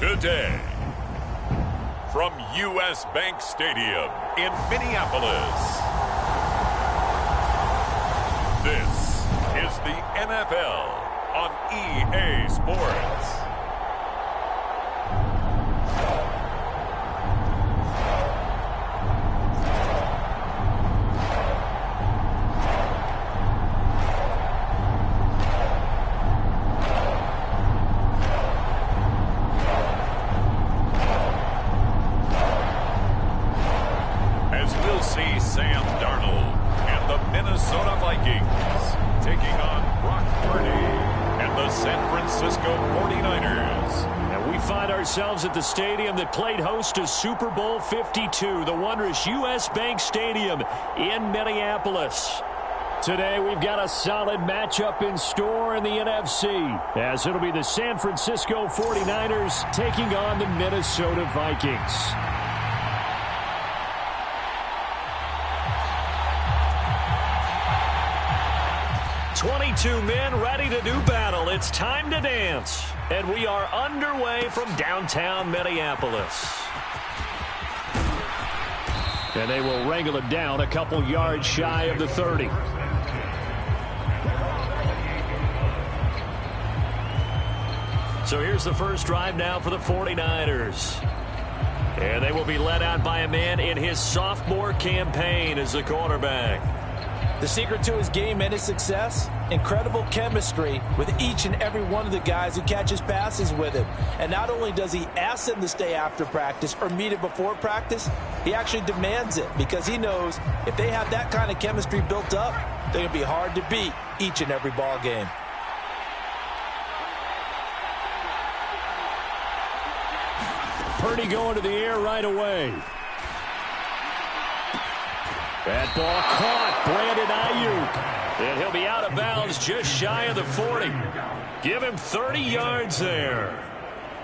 Today, from U.S. Bank Stadium in Minneapolis, this is the NFL on EA Sports. Sam Darnold and the Minnesota Vikings taking on Brock Parody and the San Francisco 49ers. And we find ourselves at the stadium that played host to Super Bowl 52, the wondrous U.S. Bank Stadium in Minneapolis. Today we've got a solid matchup in store in the NFC, as it'll be the San Francisco 49ers taking on the Minnesota Vikings. 22 men ready to do battle. It's time to dance. And we are underway from downtown Minneapolis. And they will wrangle it down a couple yards shy of the 30. So here's the first drive now for the 49ers. And they will be led out by a man in his sophomore campaign as the quarterback. The secret to his game and his success, incredible chemistry with each and every one of the guys who catches passes with him. And not only does he ask them to stay after practice or meet it before practice, he actually demands it because he knows if they have that kind of chemistry built up, they're going to be hard to beat each and every ball game. Purdy going to the air right away. That ball caught. Brandon Ayuk. And he'll be out of bounds just shy of the 40. Give him 30 yards there.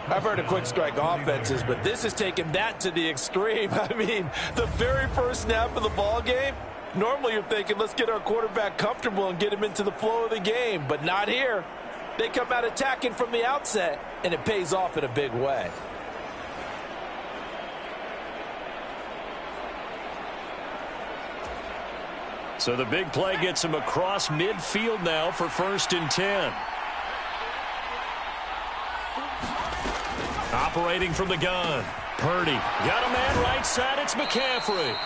I've heard of quick strike offenses, but this is taking that to the extreme. I mean, the very first snap of the ball game, normally you're thinking, let's get our quarterback comfortable and get him into the flow of the game. But not here. They come out attacking from the outset, and it pays off in a big way. So the big play gets him across midfield now for 1st and 10. Operating from the gun. Purdy got a man right side. It's McCaffrey.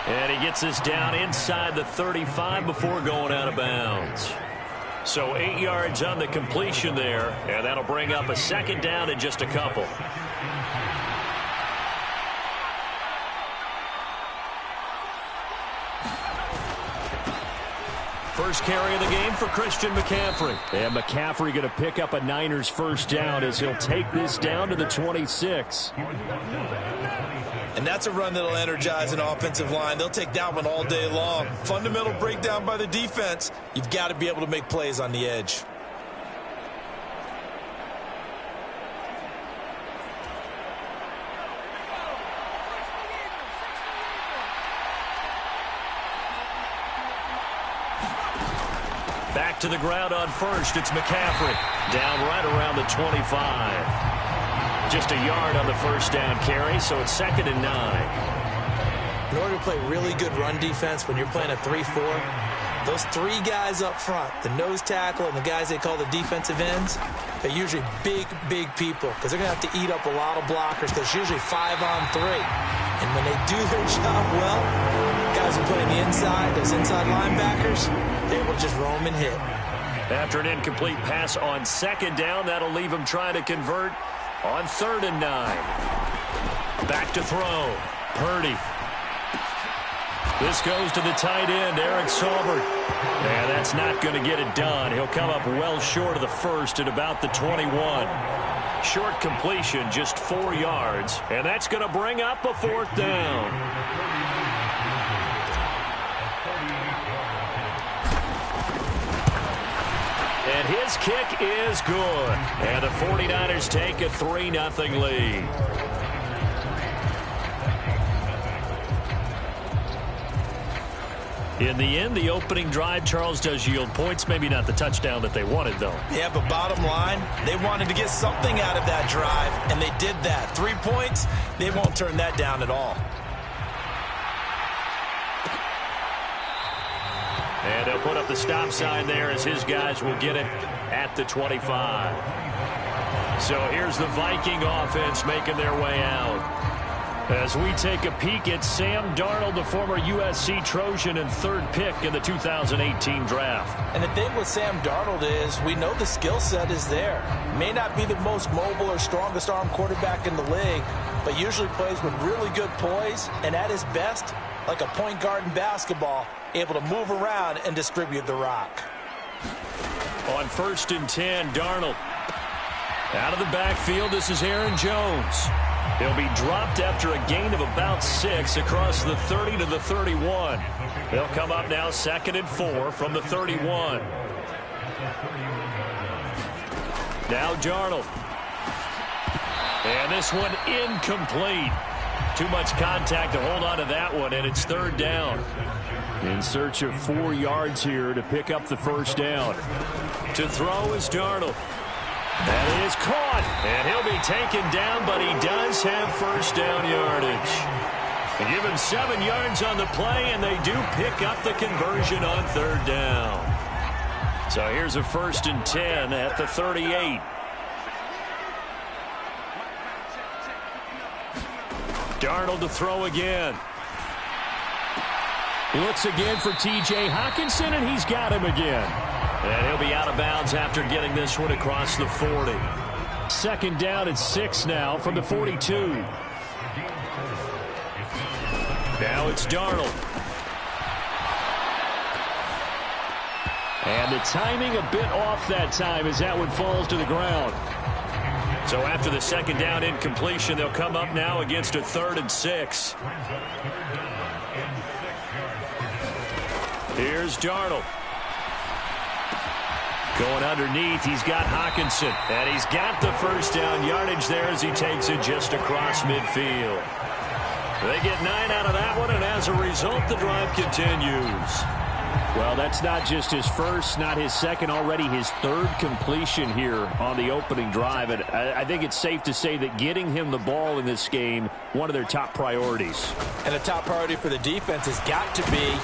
And he gets this down inside the 35 before going out of bounds. So 8 yards on the completion there. And that'll bring up a 2nd down in just a couple. First carry of the game for Christian McCaffrey. And McCaffrey going to pick up a Niners 1st down as he'll take this down to the 26. And that's a run that'll energize an offensive line. They'll take that one all day long. Fundamental breakdown by the defense. You've got to be able to make plays on the edge. Back to the ground on 1st. It's McCaffrey. Down right around the 25. Just a yard on the 1st down carry, so it's 2nd and 9. In order to play really good run defense when you're playing a 3-4, those 3 guys up front, the nose tackle and the guys they call the defensive ends, they're usually big, big people because they're going to have to eat up a lot of blockers because it's usually 5-on-3. And when they do their job well, guys who play on the inside, those inside linebackers, they will just roam and hit. After an incomplete pass on 2nd down, that'll leave him trying to convert on 3rd and 9. Back to throw. Purdy. This goes to the tight end, Eric Saubert. And that's not going to get it done. He'll come up well short of the 1st at about the 21. Short completion, just 4 yards. And that's going to bring up a 4th down. And his kick is good. And the 49ers take a 3-0 lead. In the end, the opening drive, Charles, does yield points. Maybe not the touchdown that they wanted, though. Yeah, but bottom line, they wanted to get something out of that drive, and they did that. 3 points, they won't turn that down at all. And they'll put up the stop sign there as his guys will get it at the 25. So here's the Viking offense making their way out. As we take a peek at Sam Darnold, the former USC Trojan and third pick in the 2018 draft. And the thing with Sam Darnold is we know the skill set is there. May not be the most mobile or strongest arm quarterback in the league, but usually plays with really good poise, and at his best, like a point guard in basketball, able to move around and distribute the rock. On 1st and 10, Darnold. Out of the backfield, this is Aaron Jones. He'll be dropped after a gain of about 6 across the 30 to the 31. They'll come up now 2nd and 4 from the 31. Now Darnold. And this one incomplete. Too much contact to hold on to that one, and it's 3rd down. In search of 4 yards here to pick up the 1st down. To throw is Darnold. That is caught, and he'll be taken down, but he does have 1st down yardage. They give him 7 yards on the play, and they do pick up the conversion on 3rd down. So here's a 1st and 10 at the 38. Darnold to throw again. Looks again for T.J. Hockenson, and he's got him again. And he'll be out of bounds after getting this one across the 40. 2nd down and 6 now from the 42. Now it's Darnold. And the timing a bit off that time as that one falls to the ground. So after the 2nd down incompletion, they'll come up now against a 3rd and 6. Here's Darnold. Going underneath, he's got Hockenson. And he's got the 1st down yardage there as he takes it just across midfield. They get 9 out of that one, and as a result, the drive continues. Well, that's not just his first, not his second, already his 3rd completion here on the opening drive. And I think it's safe to say that getting him the ball in this game, one of their top priorities. And a top priority for the defense has got to be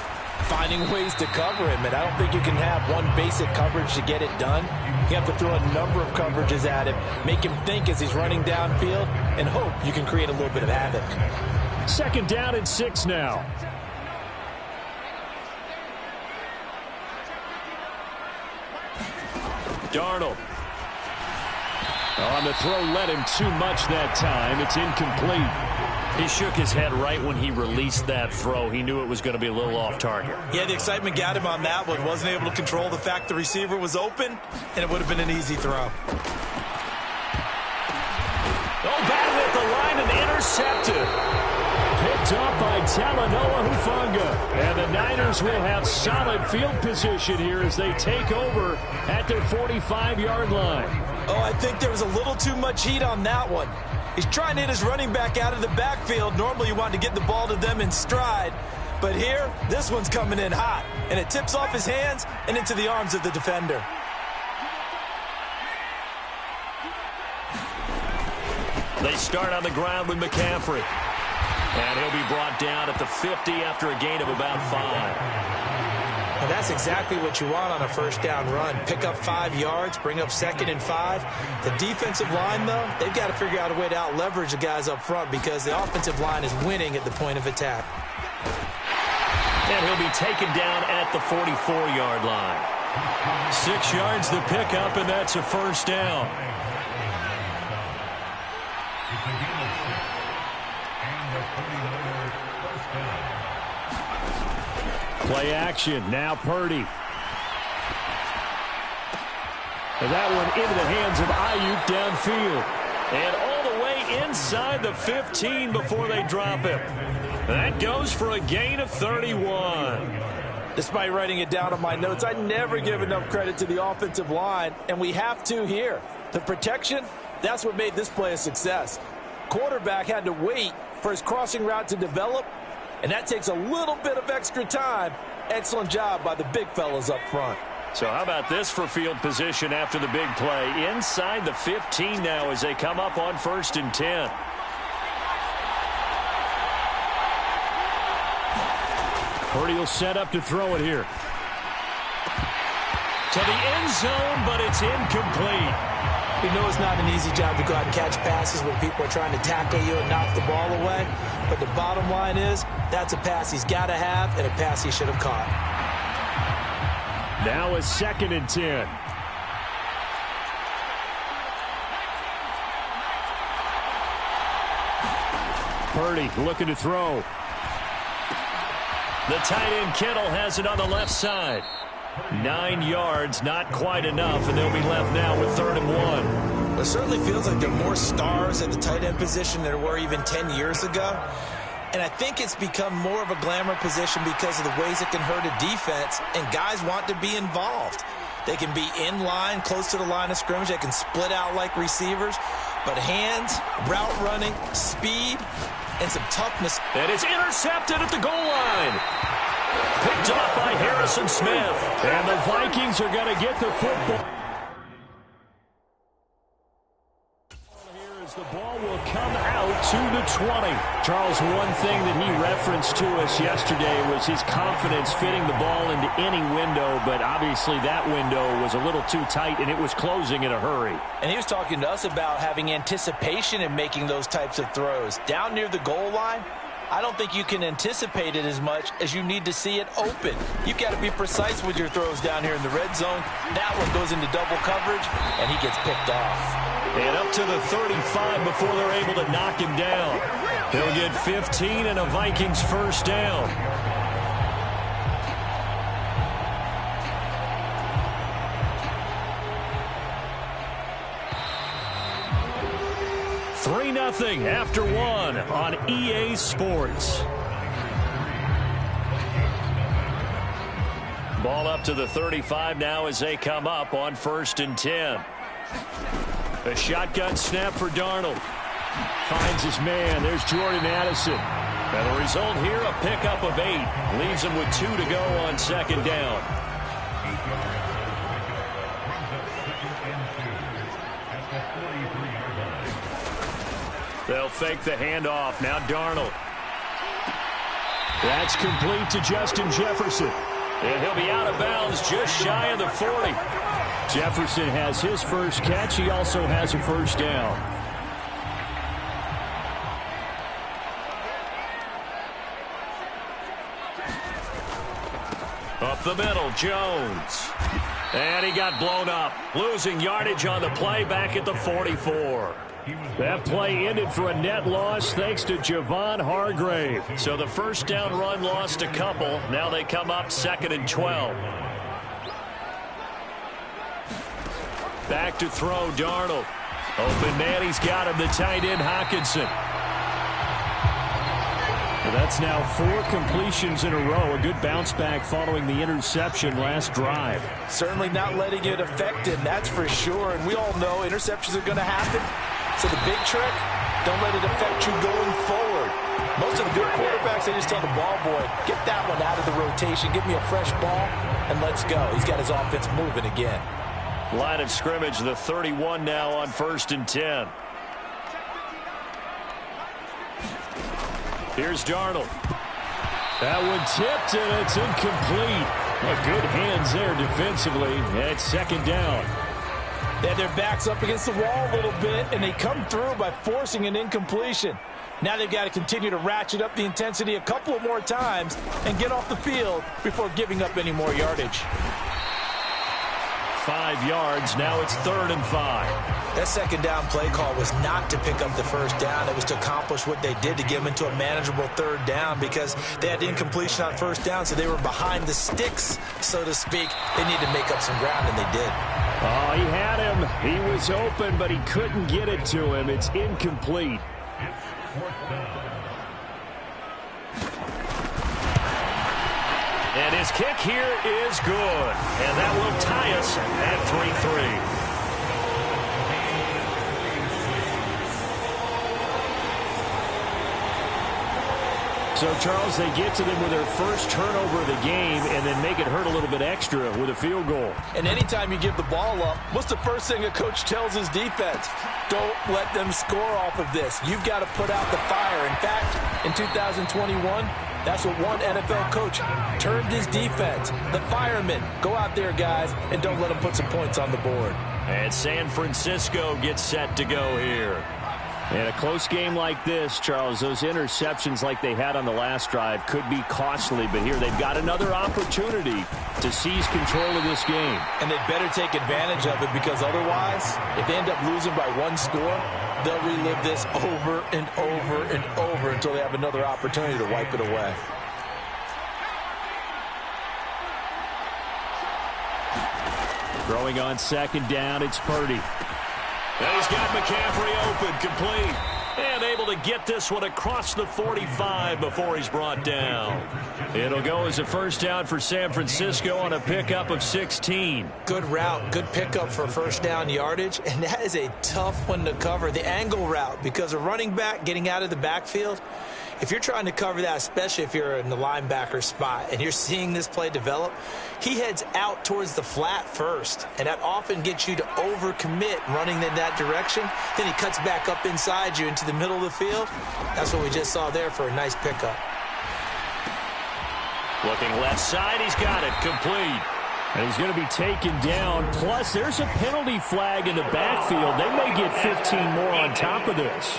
finding ways to cover him. And I don't think you can have one basic coverage to get it done. You have to throw a number of coverages at him, make him think as he's running downfield, and hope you can create a little bit of havoc. 2nd down and 6 now. Darnold. On the throw, led him too much that time. It's incomplete. He shook his head right when he released that throw. He knew it was going to be a little off target. Yeah, the excitement got him on that one. Wasn't able to control the fact the receiver was open, and it would have been an easy throw. Oh, batted at the line and intercepted. Picked off by Talanoa Hufanga. And the Niners will have solid field position here as they take over at their 45-yard line. Oh, I think there was a little too much heat on that one. He's trying to hit his running back out of the backfield. Normally you want to get the ball to them in stride. But here, this one's coming in hot. And it tips off his hands and into the arms of the defender. They start on the ground with McCaffrey. And he'll be brought down at the 50 after a gain of about 5. And that's exactly what you want on a 1st down run. Pick up 5 yards, bring up 2nd and 5. The defensive line, though, they've got to figure out a way to out-leverage the guys up front because the offensive line is winning at the point of attack. And he'll be taken down at the 44-yard line. 6 yards the pickup, and that's a 1st down. Play action. Now Parody. And that one into the hands of Ayuk downfield. And all the way inside the 15 before they drop him. That goes for a gain of 31. Despite writing it down on my notes, I never give enough credit to the offensive line, and we have to here. The protection, that's what made this play a success. Quarterback had to wait for his crossing route to develop, and that takes a little bit of extra time. Excellent job by the big fellas up front. So how about this for field position after the big play? Inside the 15 now as they come up on 1st and 10. Parody will set up to throw it here. To the end zone, but it's incomplete. You know it's not an easy job to go out and catch passes when people are trying to tackle you and knock the ball away. But the bottom line is, that's a pass he's got to have and a pass he should have caught. Now it's 2nd and 10. Parody looking to throw. The tight end Kittle has it on the left side. 9 yards, not quite enough, and they'll be left now with 3rd and 1. It certainly feels like there are more stars at the tight end position than there were even 10 years ago. And I think it's become more of a glamour position because of the ways it can hurt a defense, and guys want to be involved. They can be in line, close to the line of scrimmage. They can split out like receivers. But hands, route running, speed, and some toughness. And it's intercepted at the goal line. Picked off by Harrison Smith. And the Vikings are going to get the football. Here as the ball will come out to the 20. Charles, one thing that he referenced to us yesterday was his confidence fitting the ball into any window, but obviously that window was a little too tight, and it was closing in a hurry. And he was talking to us about having anticipation in making those types of throws. Down near the goal line, I don't think you can anticipate it as much as you need to see it open. You've got to be precise with your throws down here in the red zone. That one goes into double coverage, and he gets picked off. And up to the 35 before they're able to knock him down. He'll get 15 and a Vikings first down. Nothing after one on EA Sports. Ball up to the 35 now as they come up on 1st and 10. A shotgun snap for Darnold. Finds his man. There's Jordan Addison. And the result here, a pickup of 8. Leaves him with 2 to go on 2nd down. They'll fake the handoff. Now Darnold. That's complete to Justin Jefferson. And he'll be out of bounds just shy of the 40. Jefferson has his first catch. He also has a first down. Up the middle, Jones. And he got blown up. Losing yardage on the play back at the 44. That play ended for a net loss thanks to Javon Hargrave. So the first down run lost a couple. Now they come up 2nd and 12. Back to throw, Darnold. Open man, he's got him, the tight end, Hockenson. Well, that's now 4 completions in a row. A good bounce back following the interception last drive. Certainly not letting it affect him, that's for sure. And we all know interceptions are going to happen. So the big trick, don't let it affect you going forward. Most of the good quarterbacks, they just tell the ball boy, get that one out of the rotation, give me a fresh ball, and let's go. He's got his offense moving again. Line of scrimmage, the 31 now on 1st and 10. Here's Darnold. That one tipped, and it's incomplete. Well, good hands there defensively. And it's 2nd down. They had their backs up against the wall a little bit, and they come through by forcing an incompletion. Now they've got to continue to ratchet up the intensity a couple of more times and get off the field before giving up any more yardage. 5 yards. Now it's 3rd and 5. That 2nd down play call was not to pick up the first down. It was to accomplish what they did to get them into a manageable 3rd down because they had incompletion on 1st down, so they were behind the sticks, so to speak. They needed to make up some ground, and they did. Oh, he had him. He was open, but he couldn't get it to him. It's incomplete. And his kick here is good. And that will tie us at 3-3. So, Charles, they get to them with their first turnover of the game and then make it hurt a little bit extra with a field goal. And anytime you give the ball up, what's the first thing a coach tells his defense? Don't let them score off of this. You've got to put out the fire. In fact, in 2021, that's what one NFL coach termed his defense. The firemen. Go out there, guys, and don't let them put some points on the board. And San Francisco gets set to go here. In a close game like this, Charles, those interceptions like they had on the last drive could be costly, but here they've got another opportunity to seize control of this game. And they'd better take advantage of it, because otherwise, if they end up losing by one score, they'll relive this over and over and over until they have another opportunity to wipe it away. Throwing on second down, it's Parody. And he's got McCaffrey open, complete. And able to get this one across the 45 before he's brought down. It'll go as a first down for San Francisco on a pickup of 16. Good route, good pickup for first down yardage, and that is a tough one to cover. The angle route, because a running back getting out of the backfield, if you're trying to cover that, especially if you're in the linebacker spot and you're seeing this play develop, he heads out towards the flat first, and that often gets you to overcommit running in that direction. Then he cuts back up inside you into the middle of the field. That's what we just saw there for a nice pickup. Looking left side, he's got it, complete. And he's going to be taken down. Plus, there's a penalty flag in the backfield. They may get 15 more on top of this.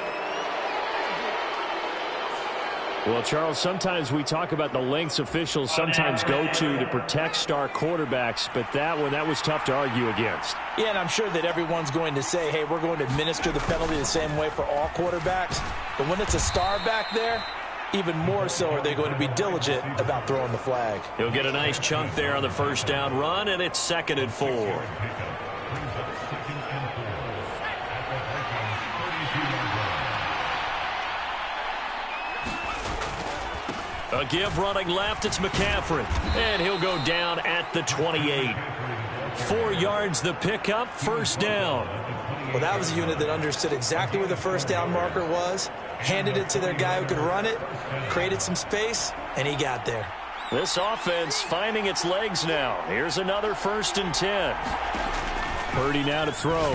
Well, Charles, sometimes we talk about the lengths officials sometimes go to protect star quarterbacks, but that one, that was tough to argue against. Yeah, and I'm sure that everyone's going to say, hey, we're going to administer the penalty the same way for all quarterbacks. But when it's a star back there, even more so are they going to be diligent about throwing the flag. He'll get a nice chunk there on the first down run, and it's 2nd and 4. A give running left, it's McCaffrey. And he'll go down at the 28. 4 yards the pickup, first down. Well, that was a unit that understood exactly where the first down marker was, handed it to their guy who could run it, created some space, and he got there. This offense finding its legs now. Here's another 1st and 10. Parody now to throw.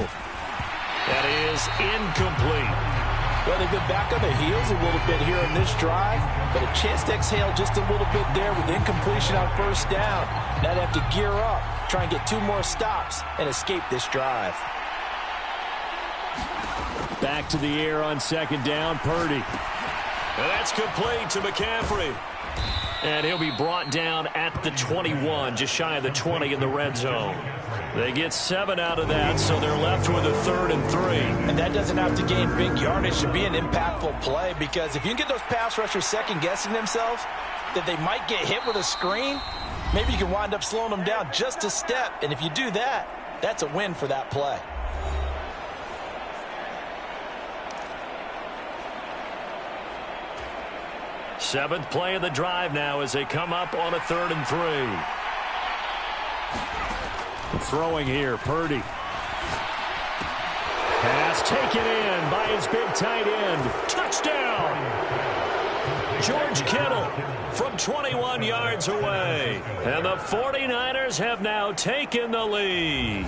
That is incomplete. Well, they've been back on their heels a little bit here in this drive, but a chance to exhale just a little bit there with incompletion on first down. Now they have to gear up, try and get 2 more stops, and escape this drive. Back to the air on second down, Parody. And that's complete to McCaffrey. And he'll be brought down at the 21, just shy of the 20 in the red zone. They get 7 out of that, so they're left with a 3rd and 3. And that doesn't have to gain big yardage to be an impactful play, because if you can get those pass rushers second-guessing themselves, that they might get hit with a screen, maybe you can wind up slowing them down just a step. And if you do that, that's a win for that play. Seventh play of the drive now as they come up on a 3rd and 3. Throwing here, Parody. Pass taken in by his big tight end. Touchdown! George Kittle from 21 yards away. And the 49ers have now taken the lead.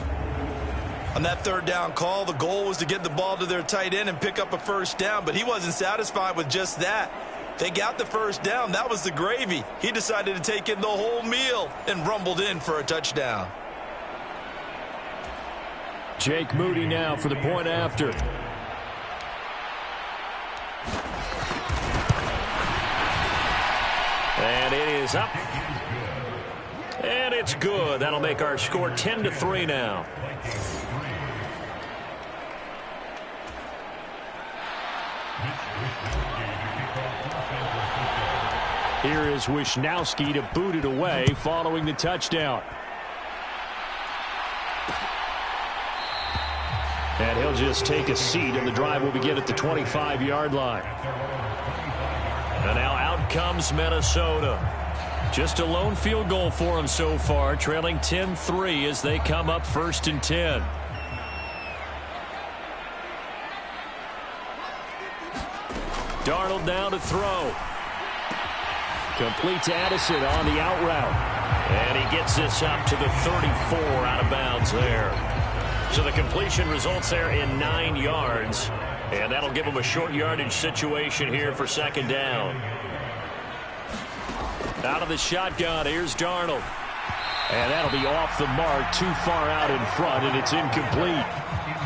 On that 3rd down call, the goal was to get the ball to their tight end and pick up a first down, but he wasn't satisfied with just that. They got the first down. That was the gravy. He decided to take in the whole meal and rumbled in for a touchdown. Jake Moody now for the point after. And it is up. And it's good. That'll make our score 10-3 now. Here is Wisnowski to boot it away following the touchdown. And he'll just take a seat, and the drive will begin at the 25-yard line. And now out comes Minnesota. Just a lone field goal for them so far, trailing 10-3 as they come up 1st and 10. Darnold now to throw. Complete to Addison on the out route. And he gets this up to the 34 out of bounds there. So the completion results there in 9 yards. And that'll give him a short yardage situation here for second down. Out of the shotgun, here's Darnold. And that'll be off the mark, too far out in front, and it's incomplete.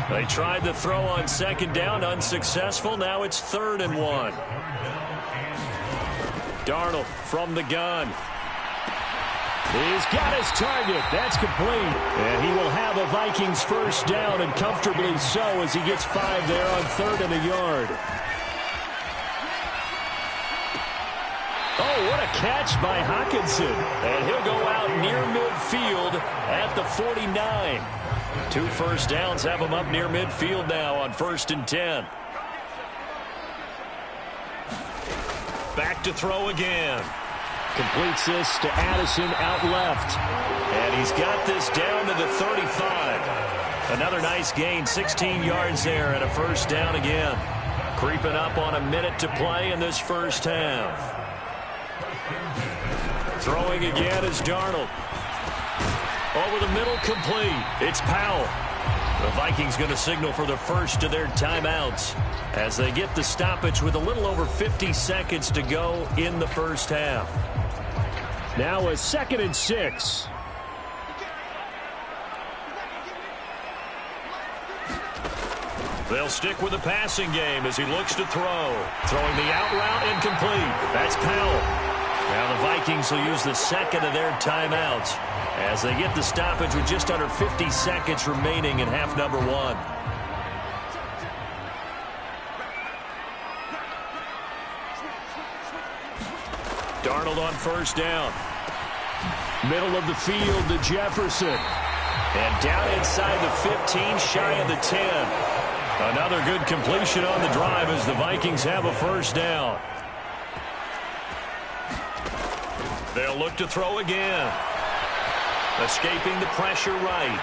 They tried the throw on second down, unsuccessful. Now it's 3rd and 1. Darnold from the gun. He's got his target. That's complete. And he will have a Vikings first down, and comfortably so, as he gets 5 there on 3rd and a yard. Oh, what a catch by Hockenson. And he'll go out near midfield at the 49. 2 first downs have him up near midfield now on 1st and 10. Back to throw again. Completes this to Addison out left. And he's got this down to the 35. Another nice gain, 16 yards there, and a first down again. Creeping up on a minute to play in this first half. Throwing again is Darnold. Over the middle, complete. It's Powell. The Vikings going to signal for the first of their timeouts as they get the stoppage with a little over 50 seconds to go in the first half. Now a 2nd and 6. They'll stick with the passing game as he looks to throw. Throwing the out route incomplete. That's Powell. Now the Vikings will use the second of their timeouts as they get the stoppage with just under 50 seconds remaining in half number 1. Darnold on first down. Middle of the field to Jefferson. And down inside the 15, shy of the 10. Another good completion on the drive as the Vikings have a first down. They'll look to throw again. Escaping the pressure right.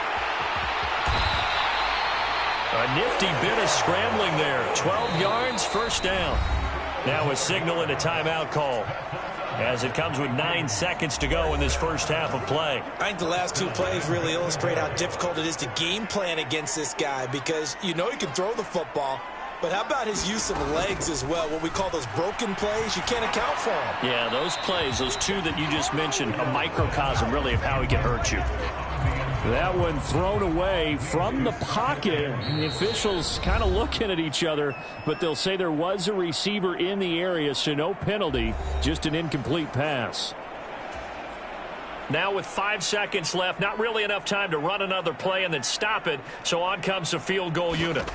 A nifty bit of scrambling there. 12 yards, first down. Now a signal and a timeout call as it comes with 9 seconds to go in this first half of play. I think the last 2 plays really illustrate how difficult it is to game plan against this guy because you know he can throw the football, but how about his use of legs as well, what we call those broken plays? You can't account for them. Yeah, those plays, those 2 that you just mentioned, a microcosm really of how he can hurt you. That one thrown away from the pocket. The officials kind of looking at each other, but they'll say there was a receiver in the area, so no penalty, just an incomplete pass. Now with 5 seconds left, not really enough time to run another play and then stop it, so on comes the field goal unit.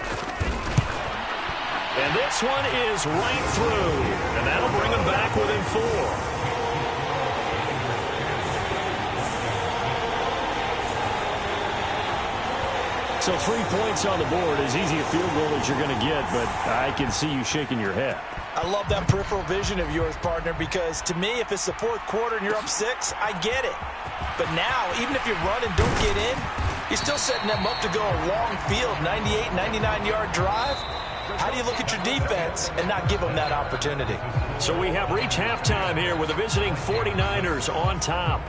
And this one is right through, and that'll bring them back within 4. So 3 points on the board, as easy a field goal as you're going to get, but I can see you shaking your head. I love that peripheral vision of yours, partner, because to me, if it's the 4th quarter and you're up 6, I get it. But now, even if you run and don't get in, you're still setting them up to go a long field, 98, 99-yard drive. How do you look at your defense and not give them that opportunity? So we have reached halftime here with the visiting 49ers on top.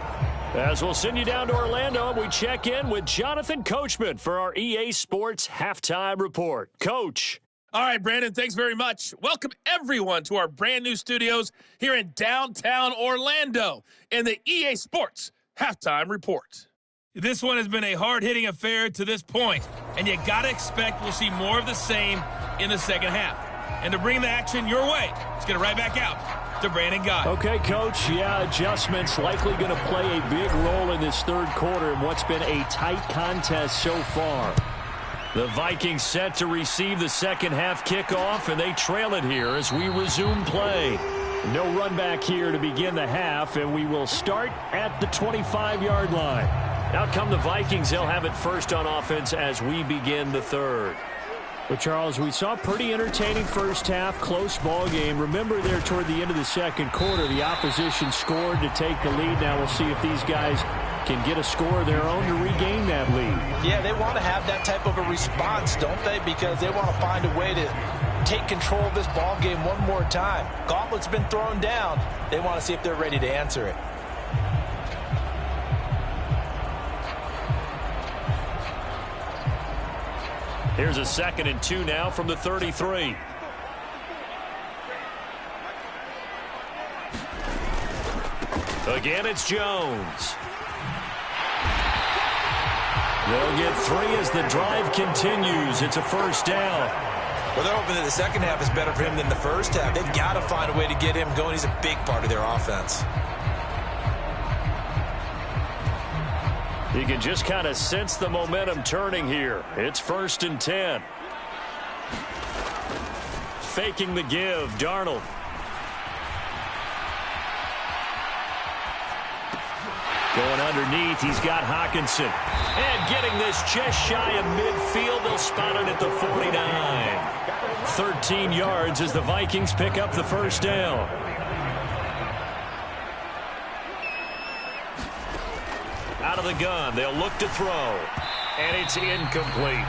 As we'll send you down to Orlando, we check in with Jonathan Coachman for our EA Sports Halftime Report. Coach. All right, Brandon, thanks very much. Welcome, everyone, to our brand-new studios here in downtown Orlando in the EA Sports Halftime Report. This one has been a hard-hitting affair to this point, and you got to expect we'll see more of the same in the second half. And to bring the action your way, let's get it right back out to Brandon Guy. Okay, Coach. Yeah, adjustments likely going to play a big role in this 3rd quarter in what's been a tight contest so far. The Vikings set to receive the second half kickoff, and they trail it here as we resume play. No run back here to begin the half, and we will start at the 25-yard line. Out come the Vikings. They'll have it first on offense as we begin the 3rd. But, Charles, we saw a pretty entertaining first half, close ball game. Remember there toward the end of the second quarter, the opposition scored to take the lead. Now we'll see if these guys can get a score of their own to regain that lead. Yeah, they want to have that type of a response, don't they? Because they want to find a way to take control of this ball game one more time. Gauntlet's been thrown down. They want to see if they're ready to answer it. Here's a 2nd and 2 now from the 33. Again, it's Jones. They'll get 3 as the drive continues. It's a first down. Well, they're hoping that the second half is better for him than the first half. They've got to find a way to get him going. He's a big part of their offense. You can just kind of sense the momentum turning here. It's 1st and 10. Faking the give, Darnold. Going underneath, he's got Hockenson. And getting this just shy of midfield, they'll spot it at the 49. 13 yards as the Vikings pick up the first down. Out of the gun, they'll look to throw. And it's incomplete.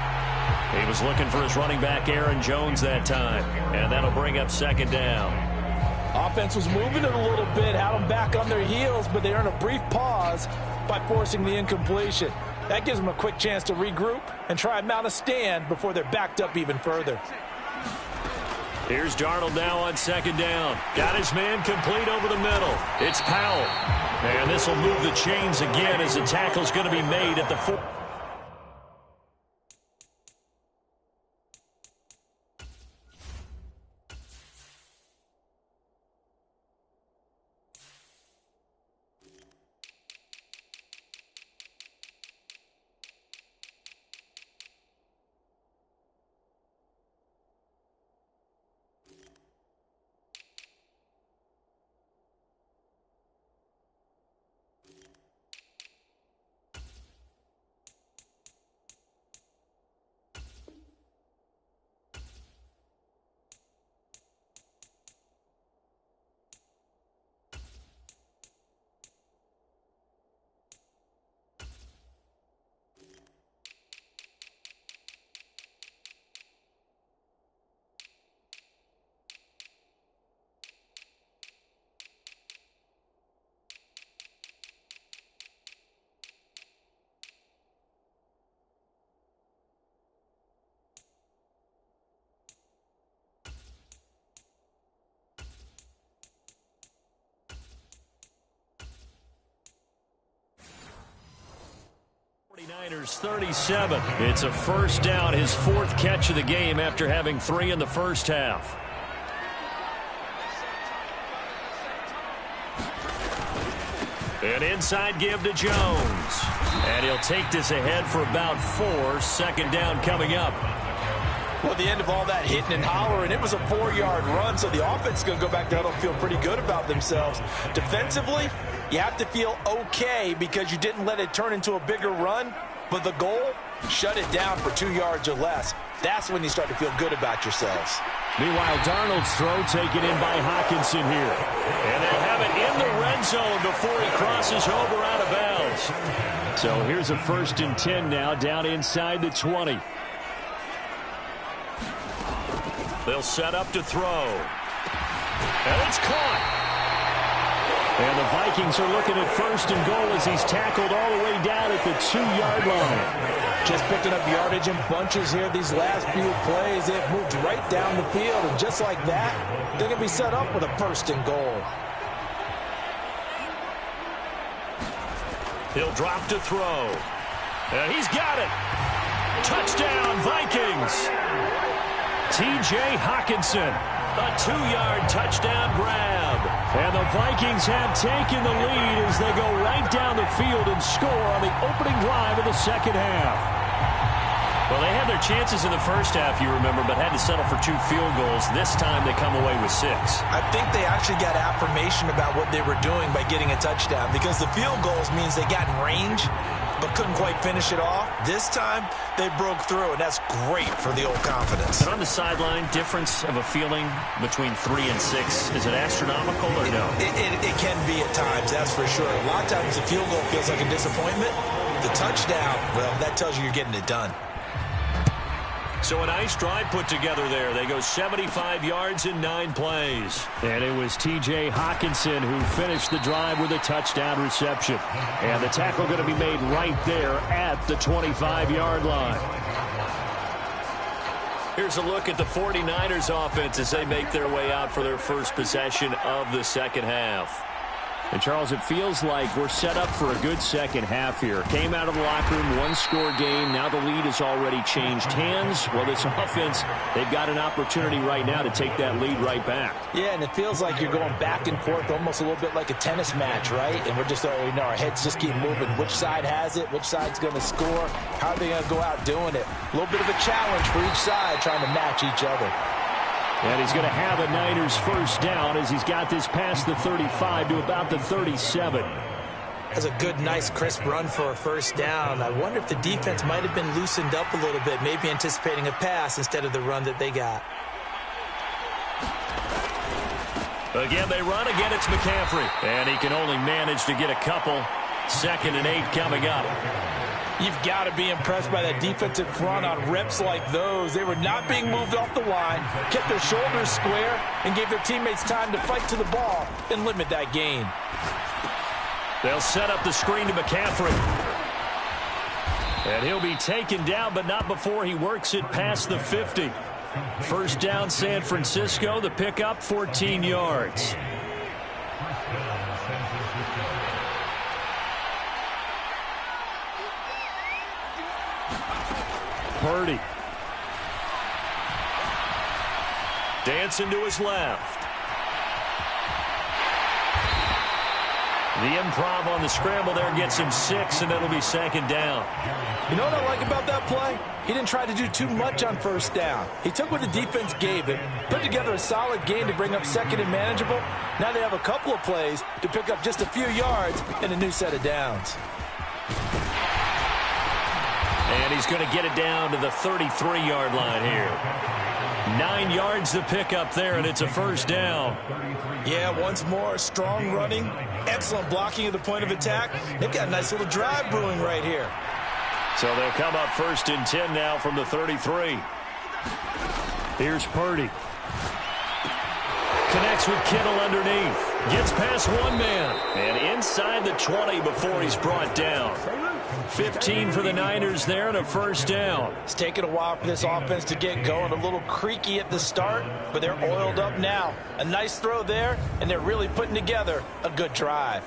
He was looking for his running back, Aaron Jones, that time. And that'll bring up 2nd down. Offense was moving it a little bit, had them back on their heels, but they earned a brief pause by forcing the incompletion. That gives them a quick chance to regroup and try and mount a stand before they're backed up even further. Here's Darnold now on 2nd down. Got his man complete over the middle. It's Powell. And this will move the chains again as the tackle's going to be made at the 4. Niners 37. It's a first down, his 4th catch of the game after having 3 in the first half. An inside give to Jones. And he'll take this ahead for about 4. 2nd down coming up. Well, at the end of all that hitting and hollering, it was a 4-yard run, so the offense is going to go back down and feel pretty good about themselves. Defensively, you have to feel okay because you didn't let it turn into a bigger run, but the goal, shut it down for 2 yards or less. That's when you start to feel good about yourselves. Meanwhile, Darnold's throw taken in by Hockenson here. And they'll have it in the red zone before he crosses over out of bounds. So here's a 1st and 10 now, down inside the 20. They'll set up to throw. And it's caught. And the Vikings are looking at 1st and goal as he's tackled all the way down at the 2-yard line. Just picking up yardage in bunches here these last few plays. They've moved right down the field, and just like that, they're going to be set up with a 1st and goal. He'll drop to throw. And he's got it. Touchdown, Vikings. T.J. Hockenson, a 2-yard touchdown grab. And the Vikings have taken the lead as they go right down the field and score on the opening drive of the second half. Well, they had their chances in the first half, you remember, but had to settle for 2 field goals. This time they come away with 6. I think they actually got affirmation about what they were doing by getting a touchdown, because the field goals means they got in range but couldn't quite finish it off. This time, they broke through, and that's great for the old confidence. But on the sideline, difference of a feeling between 3 and 6, is it astronomical or no? It can be at times, that's for sure. A lot of times the field goal feels like a disappointment. The touchdown, well, that tells you you're getting it done. So a nice drive put together there. They go 75 yards in 9 plays. And it was T.J. Hawkinson who finished the drive with a touchdown reception. And the tackle going to be made right there at the 25-yard line. Here's a look at the 49ers offense as they make their way out for their first possession of the second half. And, Charles, it feels like we're set up for a good second half here. Came out of the locker room, one-score game. Now the lead has already changed hands. Well, this offense, they've got an opportunity right now to take that lead right back. Yeah, and it feels like you're going back and forth, almost a little bit like a tennis match, right? And we're just, our heads just keep moving. Which side has it? Which side's going to score? How are they going to go out doing it? A little bit of a challenge for each side, trying to match each other. And he's going to have a Niners first down as he's got this past the 35 to about the 37. That's a good, nice, crisp run for a first down. I wonder if the defense might have been loosened up a little bit, maybe anticipating a pass instead of the run that they got. Again, they run. Again, it's McCaffrey. And he can only manage to get a couple. 2nd and 8 coming up. You've got to be impressed by that defensive front on reps like those. They were not being moved off the line, kept their shoulders square, and gave their teammates time to fight to the ball and limit that gain. They'll set up the screen to McCaffrey. And he'll be taken down, but not before he works it past the 50. First down, San Francisco. The pickup, 14 yards. Parody. Dancing to his left. The improv on the scramble there gets him 6, and it'll be 2nd down. You know what I like about that play? He didn't try to do too much on first down. He took what the defense gave him, put together a solid game to bring up 2nd and manageable. Now they have a couple of plays to pick up just a few yards and a new set of downs. And he's going to get it down to the 33-yard line here. 9 yards to pick up there, and it's a first down. Yeah, once more, strong running, excellent blocking at the point of attack. They've got a nice little drive brewing right here. So they'll come up 1st and 10 now from the 33. Here's Parody. Connects with Kittle underneath. Gets past one man. And inside the 20 before he's brought down. 15 for the Niners there and a first down. It's taken a while for this offense to get going. A little creaky at the start, but they're oiled up now. A nice throw there, and they're really putting together a good drive.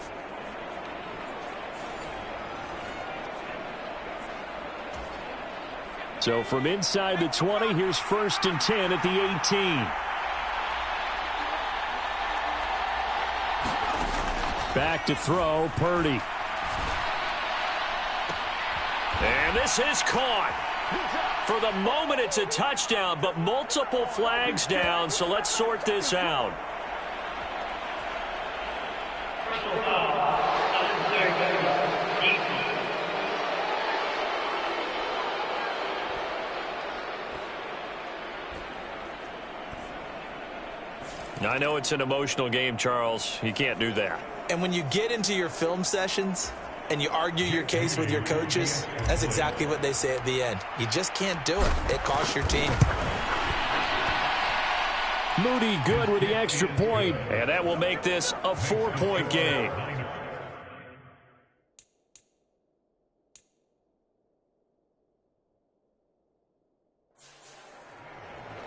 So from inside the 20, here's 1st and 10 at the 18. Back to throw, Parody. And this is caught. For the moment, it's a touchdown, but multiple flags down, so let's sort this out. I know it's an emotional game, Charles. You can't do that. And when you get into your film sessions and you argue your case with your coaches, that's exactly what they say at the end. You just can't do it. It costs your team. Moody good with the extra point, and that will make this a 4-point game.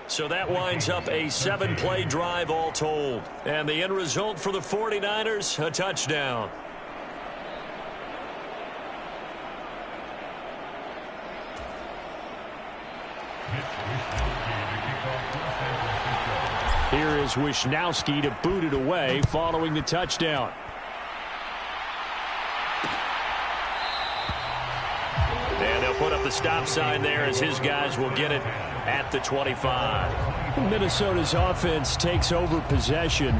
So that winds up a 7-play drive all told. And the end result for the 49ers, a touchdown. Here is Wisnowski to boot it away following the touchdown. And they'll put up the stop sign there as his guys will get it at the 25. Minnesota's offense takes over possession.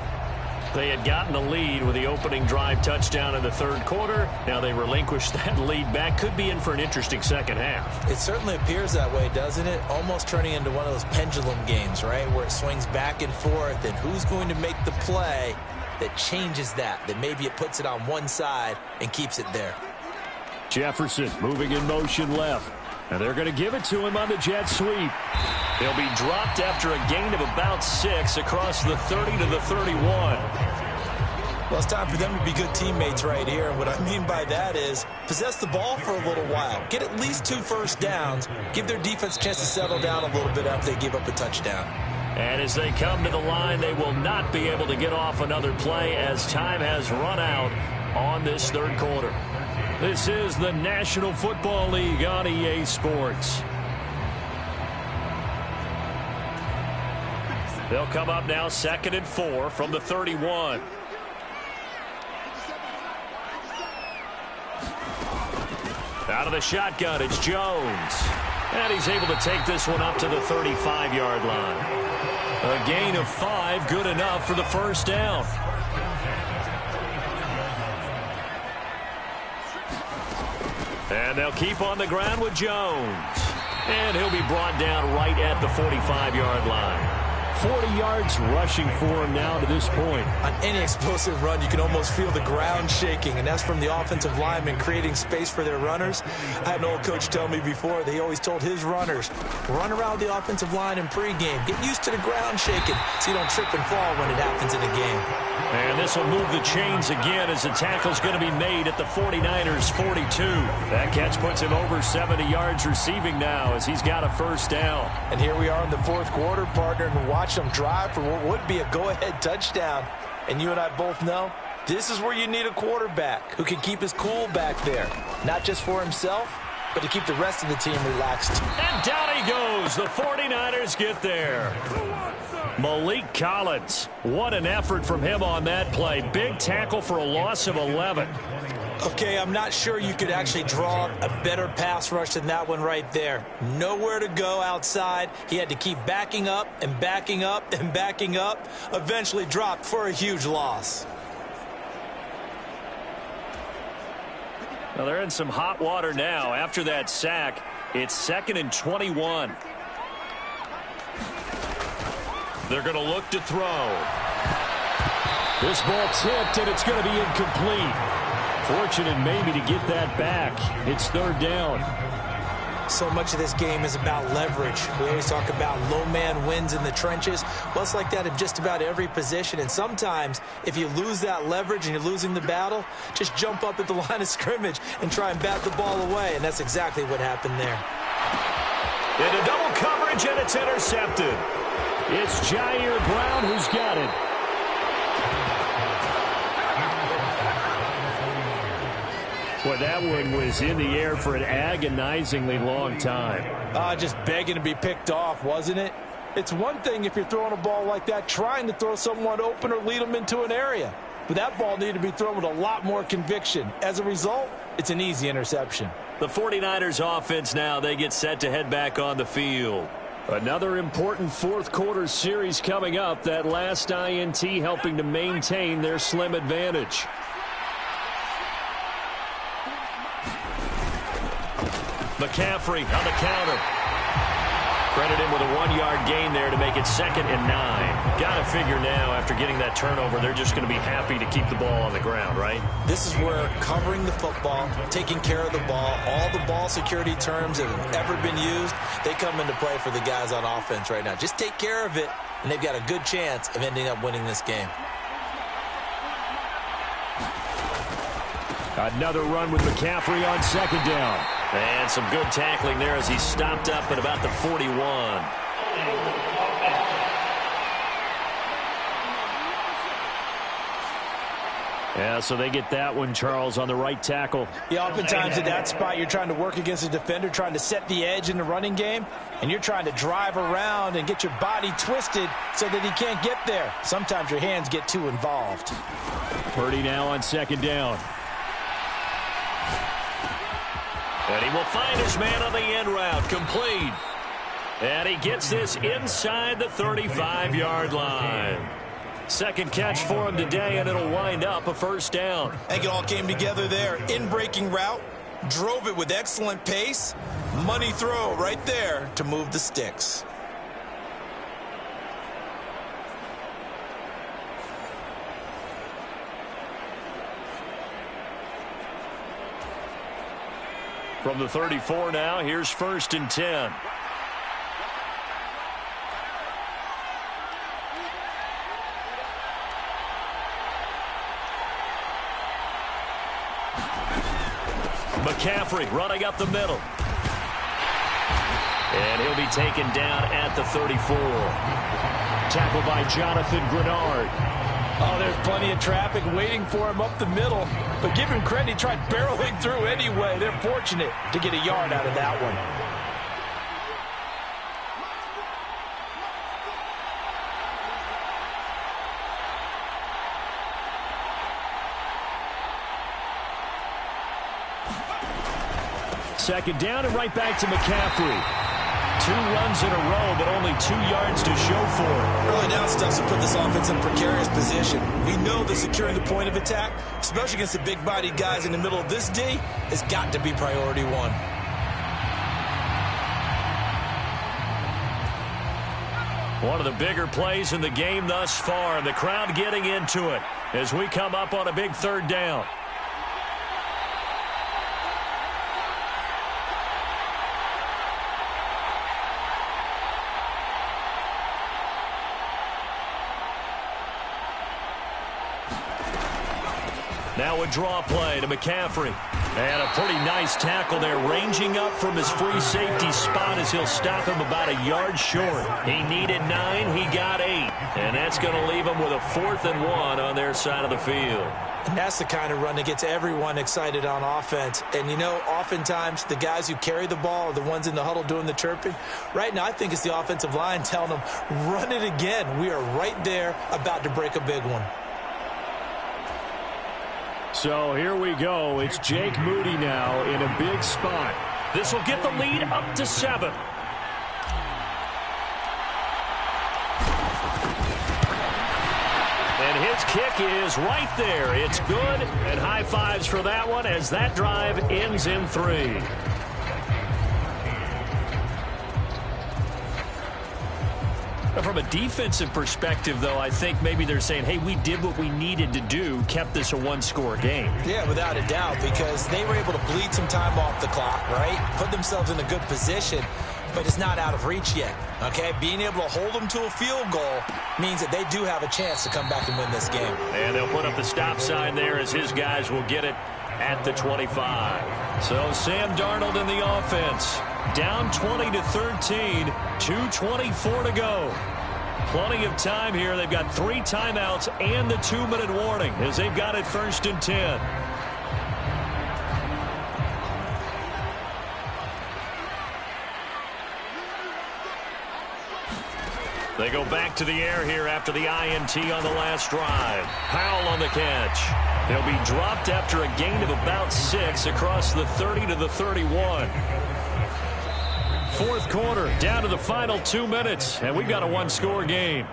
They had gotten the lead with the opening drive touchdown in the third quarter. Now they relinquish that lead back. Could be in for an interesting second half. It certainly appears that way, doesn't it? Almost turning into one of those pendulum games, right? Where it swings back and forth, and who's going to make the play that changes that maybe it puts it on one side and keeps it there. Jefferson moving in motion left. And they're going to give it to him on the jet sweep. He'll be dropped after a gain of about 6 across the 30 to the 31. Well, it's time for them to be good teammates right here. And what I mean by that is possess the ball for a little while. Get at least 2 first downs. Give their defense a chance to settle down a little bit after they give up a touchdown. And as they come to the line, they will not be able to get off another play as time has run out on this third quarter. This is the National Football League on EA Sports. They'll come up now 2nd and 4 from the 31. Out of the shotgun, it's Jones. And he's able to take this one up to the 35-yard line. A gain of 5, good enough for the first down. And they'll keep on the ground with Jones. And he'll be brought down right at the 45-yard line. 40 yards rushing for him now to this point. On any explosive run, you can almost feel the ground shaking, and that's from the offensive linemen creating space for their runners. I had an old coach tell me before, they always told his runners, run around the offensive line in pregame. Get used to the ground shaking so you don't trip and fall when it happens in a game. And this will move the chains again as the tackle's going to be made at the 49ers' 42. That catch puts him over 70 yards receiving now as he's got a first down. And here we are in the fourth quarter, partner, and watch them drive for what would be a go-ahead touchdown. And you and I both know this is where you need a quarterback who can keep his cool back there, not just for himself, but to keep the rest of the team relaxed. And down he goes. The 49ers get there. Malik Collins. What an effort from him on that play. Big tackle for a loss of 11. Okay, I'm not sure you could actually draw a better pass rush than that one right there. Nowhere to go outside. He had to keep backing up and backing up and backing up. Eventually dropped for a huge loss. Well, they're in some hot water now. After that sack, it's 2nd and 21. They're going to look to throw. This ball tipped, and it's going to be incomplete. Fortunate maybe to get that back. It's 3rd down. So much of this game is about leverage. We always talk about low man wins in the trenches. Well, it's like that in just about every position. And sometimes, if you lose that leverage and you're losing the battle, just jump up at the line of scrimmage and try and bat the ball away. And that's exactly what happened there. Into double coverage, and it's intercepted. It's Jair Brown who's got it. Boy, that one was in the air for an agonizingly long time. Just begging to be picked off, wasn't it? It's one thing if you're throwing a ball like that, trying to throw someone open or lead them into an area. But that ball needed to be thrown with a lot more conviction. As a result, it's an easy interception. The 49ers offense now, they get set to head back on the field. Another important fourth quarter series coming up. That last INT helping to maintain their slim advantage. McCaffrey on the counter. Credit him with a 1-yard gain there to make it 2nd and 9. Got to figure now, after getting that turnover, they're just going to be happy to keep the ball on the ground, right? This is where covering the football, taking care of the ball, all the ball security terms that have ever been used, they come into play for the guys on offense right now. Just take care of it, and they've got a good chance of ending up winning this game. Another run with McCaffrey on 2nd down. And some good tackling there as he stopped up at about the 41. Yeah, so they get that one, Charles, on the right tackle. Yeah, oftentimes at that spot, you're trying to work against a defender, trying to set the edge in the running game, and you're trying to drive around and get your body twisted so that he can't get there. Sometimes your hands get too involved. Parody now on 2nd down. And he will find his man on the end route, complete. And he gets this inside the 35-yard line. Second catch for him today, and it'll wind up a first down. I think it all came together there. In-breaking route, drove it with excellent pace. Money throw right there to move the sticks. From the 34 now, here's 1st and 10. McCaffrey running up the middle. And he'll be taken down at the 34. Tackled by Jonathan Grenard. Oh, there's plenty of traffic waiting for him up the middle. But give him credit, he tried barreling through anyway. They're fortunate to get a yard out of that one. Second down and right back to McCaffrey. 2 runs in a row, but only 2 yards to show for it. Early down stuff to put this offense in precarious position. We know that securing the point of attack, especially against the big-bodied guys in the middle of this D, has got to be priority 1. One of the bigger plays in the game thus far, and the crowd getting into it as we come up on a big 3rd down. Now a draw play to McCaffrey. And a pretty nice tackle there, ranging up from his free safety spot as he'll stop him about a yard short. He needed 9, he got 8. And that's going to leave him with a 4th and 1 on their side of the field. And that's the kind of run that gets everyone excited on offense. And, you know, oftentimes the guys who carry the ball are the ones in the huddle doing the chirping. Right now, I think it's the offensive line telling them, run it again. We are right there about to break a big one. So here we go. It's Jake Moody now in a big spot. This will get the lead up to 7. And his kick is right there. It's good, and high fives for that one as that drive ends in 3. From a defensive perspective, though, I think maybe they're saying, hey, we did what we needed to do, kept this a 1-score game. Yeah, without a doubt, because they were able to bleed some time off the clock, right? Put themselves in a good position, but it's not out of reach yet, okay? Being able to hold them to a field goal means that they do have a chance to come back and win this game. And they'll put up the stop sign there as his guys will get it at the 25. So Sam Darnold in the offense. Down 20-13, 2:24 to go. Plenty of time here. They've got 3 timeouts and the 2-minute warning as they've got it 1st and 10. They go back to the air here after the INT on the last drive. Powell on the catch. He'll be dropped after a gain of about 6 across the 30 to the 31. 4th quarter, down to the final 2 minutes, and we've got a 1-score game.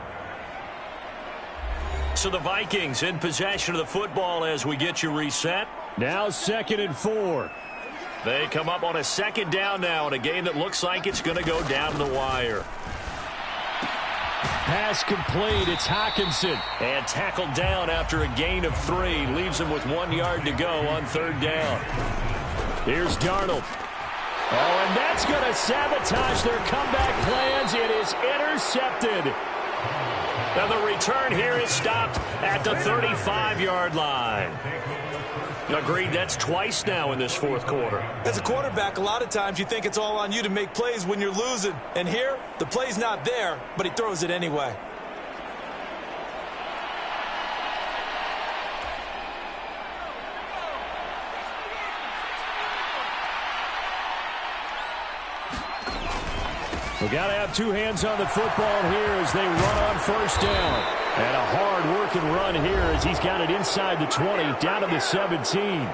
So the Vikings in possession of the football as we get you reset. Now 2nd and 4. They come up on a 2nd down now in a game that looks like it's going to go down the wire. Pass complete. It's Hockenson. And tackled down after a gain of 3. Leaves him with 1 yard to go on 3rd down. Here's Darnold. Oh, and that's going to sabotage their comeback plans. It is intercepted. And the return here is stopped at the 35-yard line. Agreed, that's twice now in this 4th quarter. As a quarterback, a lot of times you think it's all on you to make plays when you're losing. And here, the play's not there, but he throws it anyway. We got to have 2 hands on the football here as they run on 1st down. And a hard-working run here as he's got it inside the 20, down to the 17.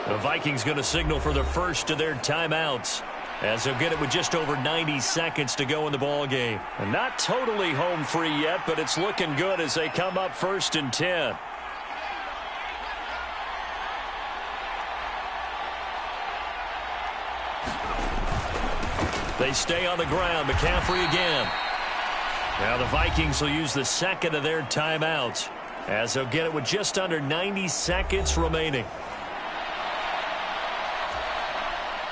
The Vikings going to signal for the first of their timeouts as they'll get it with just over 90 seconds to go in the ball game. And not totally home free yet, but it's looking good as they come up 1st and 10. They stay on the ground. McCaffrey again. Now the Vikings will use the 2nd of their timeouts as they'll get it with just under 90 seconds remaining.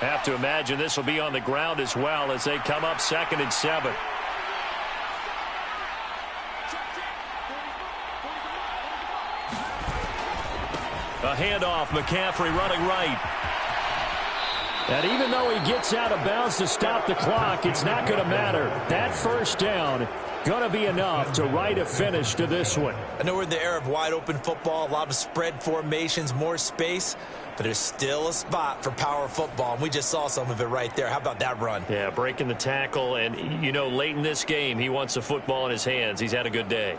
Have to imagine this will be on the ground as well as they come up 2nd and 7. A handoff, McCaffrey running right. And even though he gets out of bounds to stop the clock, it's not going to matter. That first down going to be enough to write a finish to this one. I know we're in the era of wide open football, a lot of spread formations, more space, but there's still a spot for power football, and we just saw some of it right there. How about that run? Yeah, breaking the tackle, and, you know, late in this game, he wants the football in his hands. He's had a good day.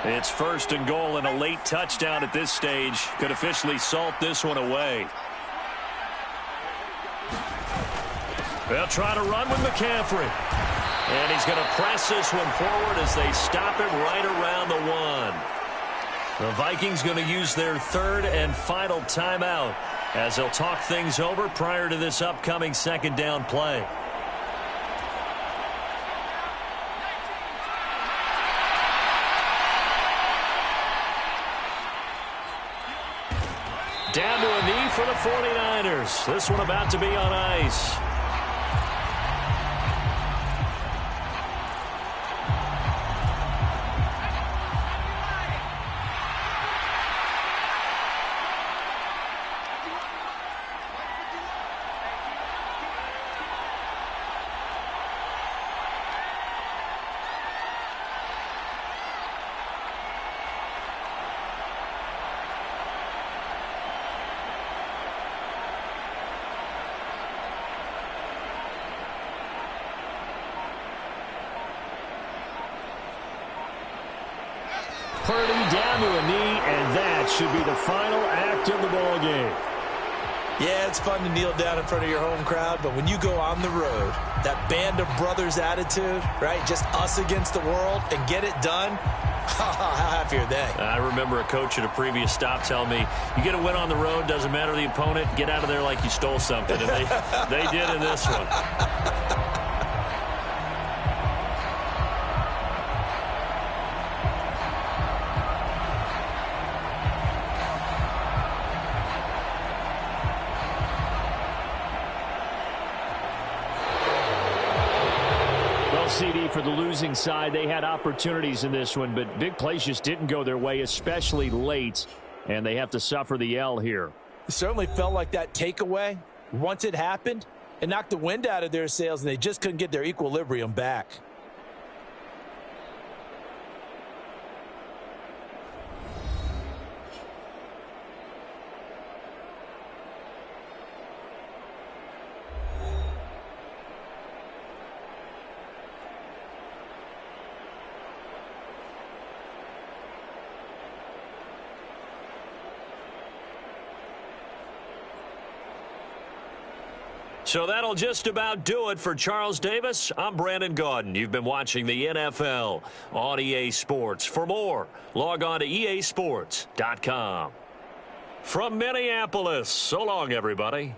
It's 1st and goal, and a late touchdown at this stage could officially salt this one away. They'll try to run with McCaffrey. And he's going to press this one forward as they stop him right around the 1. The Vikings going to use their 3rd and final timeout as they'll talk things over prior to this upcoming 2nd down play. Down to a knee for the 49ers. This one about to be on ice. Parody down to a knee, and that should be the final act of the ball game. Yeah, it's fun to kneel down in front of your home crowd, but when you go on the road, that band of brothers attitude, right, just us against the world, and get it done, how happy are they? I remember a coach at a previous stop telling me, you get a win on the road, doesn't matter the opponent, get out of there like you stole something, and they did in this one. CD for the losing side. They had opportunities in this one, but big plays just didn't go their way, especially late, and they have to suffer the L here. It certainly felt like that takeaway, once it happened, it knocked the wind out of their sails, and they just couldn't get their equilibrium back. So that'll just about do it for Charles Davis. I'm Brandon Gaudin. You've been watching the NFL on EA Sports. For more, log on to easports.com. From Minneapolis, so long, everybody.